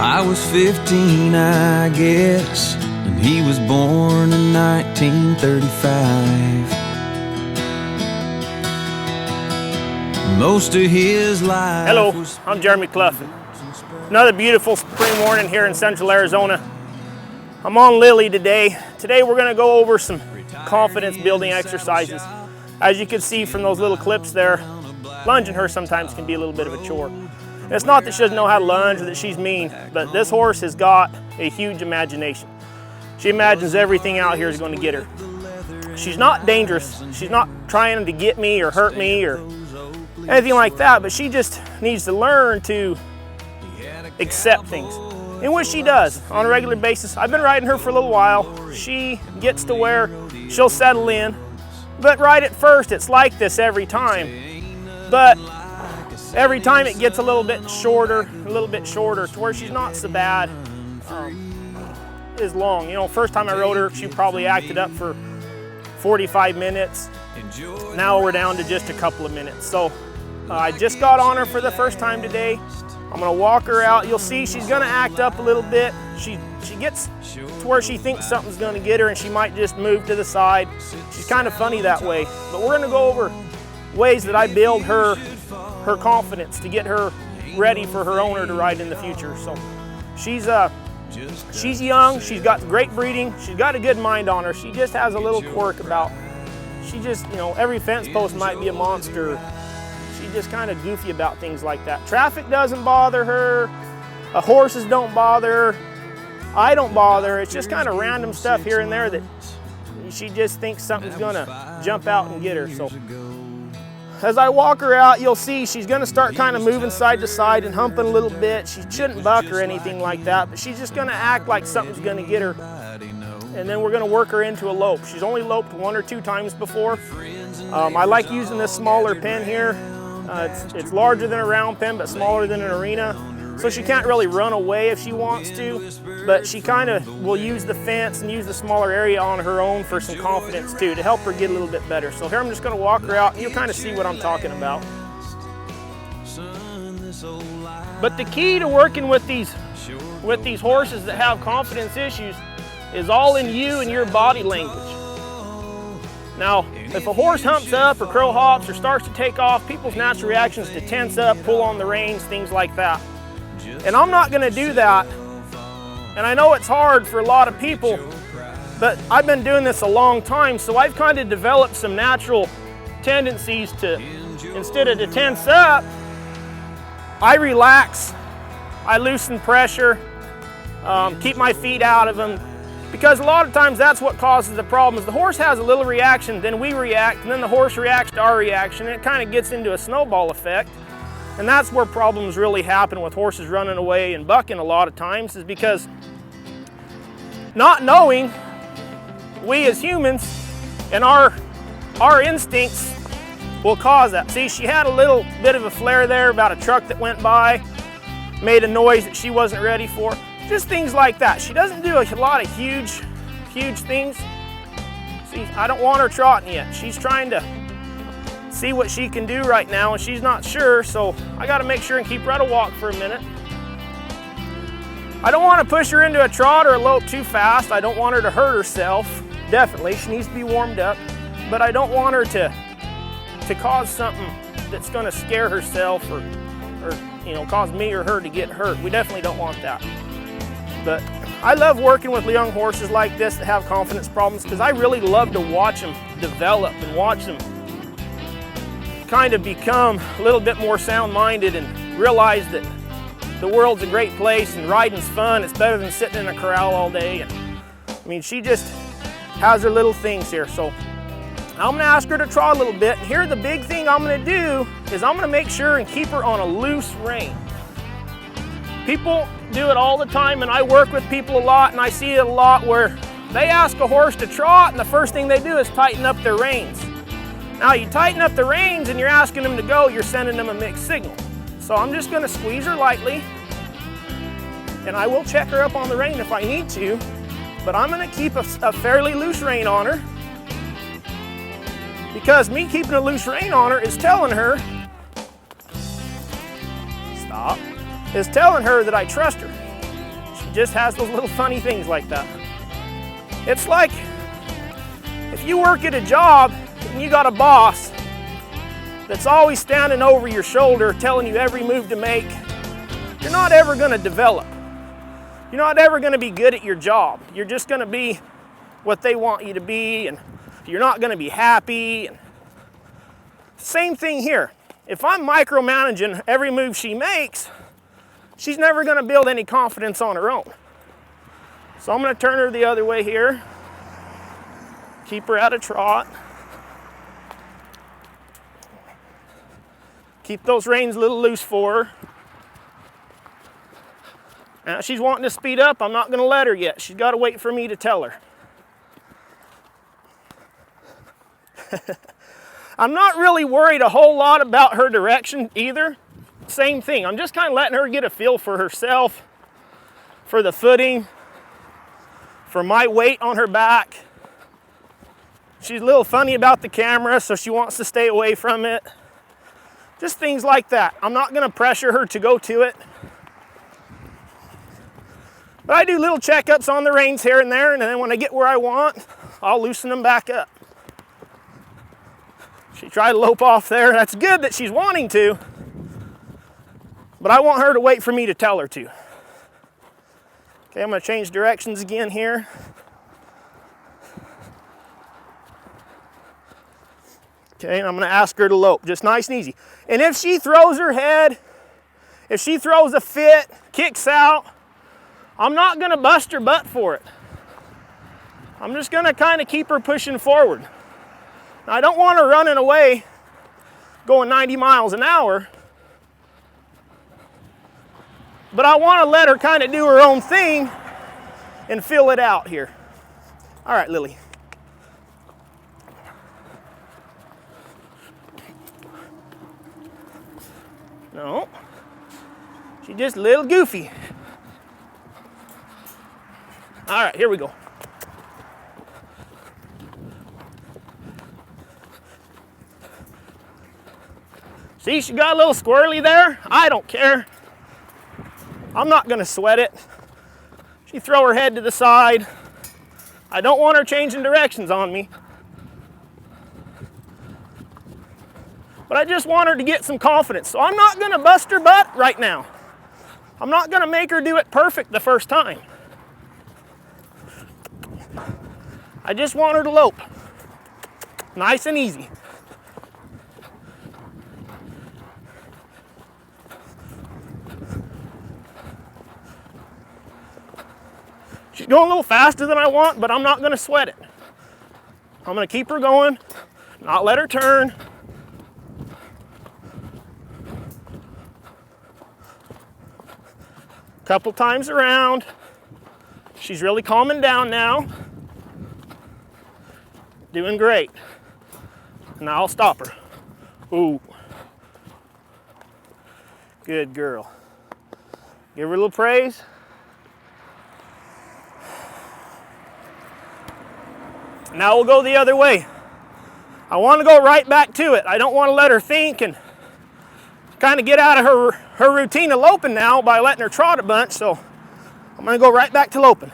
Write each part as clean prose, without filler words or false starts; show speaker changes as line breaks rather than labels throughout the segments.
I was 15, I guess, and he was born in 1935. Most of his life.
Hello, I'm Jeremy Cloughan. Another beautiful spring morning here in central Arizona. I'm on Lily today. Today we're going to go over some confidence building exercises. As you can see from those little clips there, lunging her sometimes can be a little bit of a chore. And it's not that she doesn't know how to lunge or that she's mean, but this horse has got a huge imagination. She imagines everything out here is going to get her. She's not dangerous. She's not trying to get me or hurt me or anything like that, but she just needs to learn to accept things, in which she does on a regular basis. I've been riding her for a little while. She gets to where she'll settle in, but right at first it's like this every time. But every time it gets a little bit shorter, to where she's not so bad as long. You know, first time I rode her, she probably acted up for 45 minutes. Now we're down to just a couple of minutes. So I just got on her for the first time today. I'm gonna walk her out. You'll see she's gonna act up a little bit. She gets to where she thinks something's gonna get her and she might just move to the side. She's kind of funny that way. But we're gonna go over ways that I build her confidence to get her ready for her owner to ride in the future. So she's young, she's got great breeding, she's got a good mind on her. She just has a little quirk about, she just, you know, every fence post might be a monster. She's just kind of goofy about things like that. Traffic doesn't bother her, horses don't bother her, I don't bother her. It's just kind of random stuff here and there that she just thinks something's gonna jump out and get her. So as I walk her out, you'll see she's gonna start kind of moving side to side and humping a little bit. She shouldn't buck or anything like that, but she's just gonna act like something's gonna get her. And then we're gonna work her into a lope. She's only loped 1 or 2 times before. I like using this smaller pen here. It's larger than a round pen, but smaller than an arena. So she can't really run away if she wants to, but she kind of will use the fence and use the smaller area on her own for some confidence too, to help her get a little bit better. So here I'm just gonna walk her out and you'll kind of see what I'm talking about. But the key to working with these horses that have confidence issues is all in you and your body language. Now, if a horse humps up or crow hops or starts to take off, people's natural reaction is to tense up, pull on the reins, things like that. And I'm not gonna do that. And I know it's hard for a lot of people, but I've been doing this a long time, so I've kind of developed some natural tendencies to, instead of to tense up, I relax, I loosen pressure, keep my feet out of them, because a lot of times that's what causes the problem. Is the horse has a little reaction, then we react, and then the horse reacts to our reaction, and it kind of gets into a snowball effect. And that's where problems really happen with horses running away and bucking a lot of times, is because not knowing, we as humans and our instincts will cause that. See, she had a little bit of a flare there about a truck that went by, made a noise that she wasn't ready for. Just things like that. She doesn't do a lot of huge things. See, I don't want her trotting yet. She's trying to see what she can do right now and she's not sure, so I got to make sure and keep her at a walk for a minute. I don't want to push her into a trot or a lope too fast. I don't want her to hurt herself. Definitely, she needs to be warmed up, but I don't want her to cause something that's going to scare herself or you know, cause me or her to get hurt. We definitely don't want that. But I love working with young horses like this that have confidence problems, because I really love to watch them develop and watch them kind of become a little bit more sound-minded and realize that the world's a great place and riding's fun. It's better than sitting in a corral all day. And I mean, she just has her little things here. So I'm gonna ask her to trot a little bit. And here the big thing I'm gonna do is I'm gonna make sure and keep her on a loose rein. People do it all the time, and I work with people a lot, and I see it a lot where they ask a horse to trot and the first thing they do is tighten up their reins. Now you tighten up the reins and you're asking them to go, you're sending them a mixed signal. So I'm just gonna squeeze her lightly, and I will check her up on the rein if I need to, but I'm gonna keep a fairly loose rein on her, because me keeping a loose rein on her is telling her, stop, is telling her that I trust her. just has those little funny things like that. It's like if you work at a job and you got a boss that's always standing over your shoulder telling you every move to make, you're not ever going to develop. You're not ever going to be good at your job. You're just going to be what they want you to be, and you're not going to be happy. Same thing here. If I'm micromanaging every move she makes, she's never going to build any confidence on her own. So I'm going to turn her the other way here. Keep her at a trot. Keep those reins a little loose for her. Now she's wanting to speed up. I'm not going to let her yet. She's got to wait for me to tell her. I'm not really worried a whole lot about her direction either. Same thing. I'm just kind of letting her get a feel for herself, for the footing, for my weight on her back. She's a little funny about the camera, so she wants to stay away from it. Just things like that. I'm not going to pressure her to go to it. But I do little checkups on the reins here and there, and then when I get where I want, I'll loosen them back up. She tried to lope off there. That's good that she's wanting to, but I want her to wait for me to tell her to. Okay, I'm going to change directions again here. Okay, and I'm going to ask her to lope, just nice and easy. And if she throws her head, if she throws a fit, kicks out, I'm not going to bust her butt for it. I'm just going to kind of keep her pushing forward. Now, I don't want her running away going 90 miles an hour, but I want to let her kind of do her own thing and feel it out here. All right, Lily. No, she's just a little goofy. All right, here we go. See, she got a little squirrely there. I don't care. I'm not going to sweat it. She throw her head to the side. I don't want her changing directions on me. But I just want her to get some confidence. So I'm not going to bust her butt right now. I'm not going to make her do it perfect the first time. I just want her to lope. Nice and easy. She's going a little faster than I want, but I'm not going to sweat it. I'm going to keep her going, not let her turn. Couple times around. She's really calming down now. Doing great. Now I'll stop her. Ooh. Good girl. Give her a little praise. Now we'll go the other way. I want to go right back to it. I don't want to let her think and kind of get out of her routine of loping now by letting her trot a bunch, so I'm going to go right back to loping.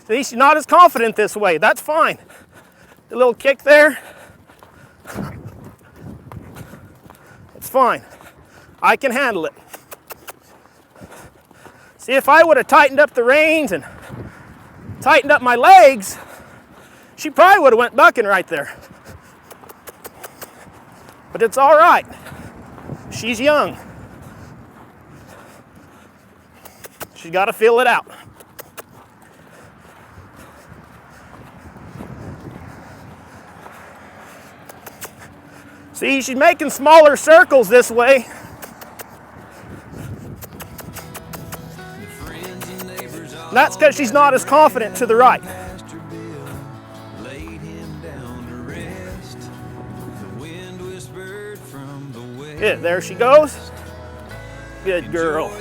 See, she's not as confident this way. That's fine. The little kick there. It's fine. I can handle it. See, if I would have tightened up the reins and tightened up my legs, she probably would have went bucking right there. But it's all right. She's young. She's got to feel it out. See, she's making smaller circles this way. That's because she's not as confident to the right. Good, there she goes. Good girl.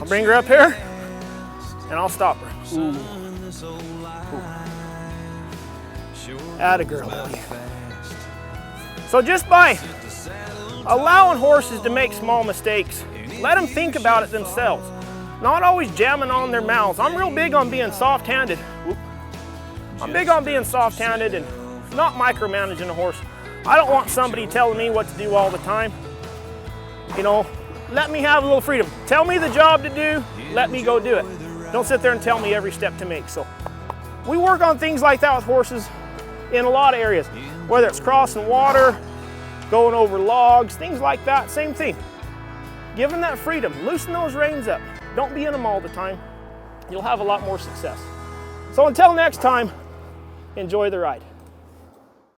I'll bring her up here and I'll stop her. Ooh. Atta girl, buddy. So just by allowing horses to make small mistakes. Let them think about it themselves. Not always jamming on their mouths. I'm real big on being soft-handed. I'm big on being soft-handed and not micromanaging a horse. I don't want somebody telling me what to do all the time. You know, let me have a little freedom. Tell me the job to do, let me go do it. Don't sit there and tell me every step to make. So we work on things like that with horses in a lot of areas, whether it's crossing water, going over logs, things like that, same thing. Give them that freedom, loosen those reins up. Don't be in them all the time. You'll have a lot more success. So until next time, enjoy the ride.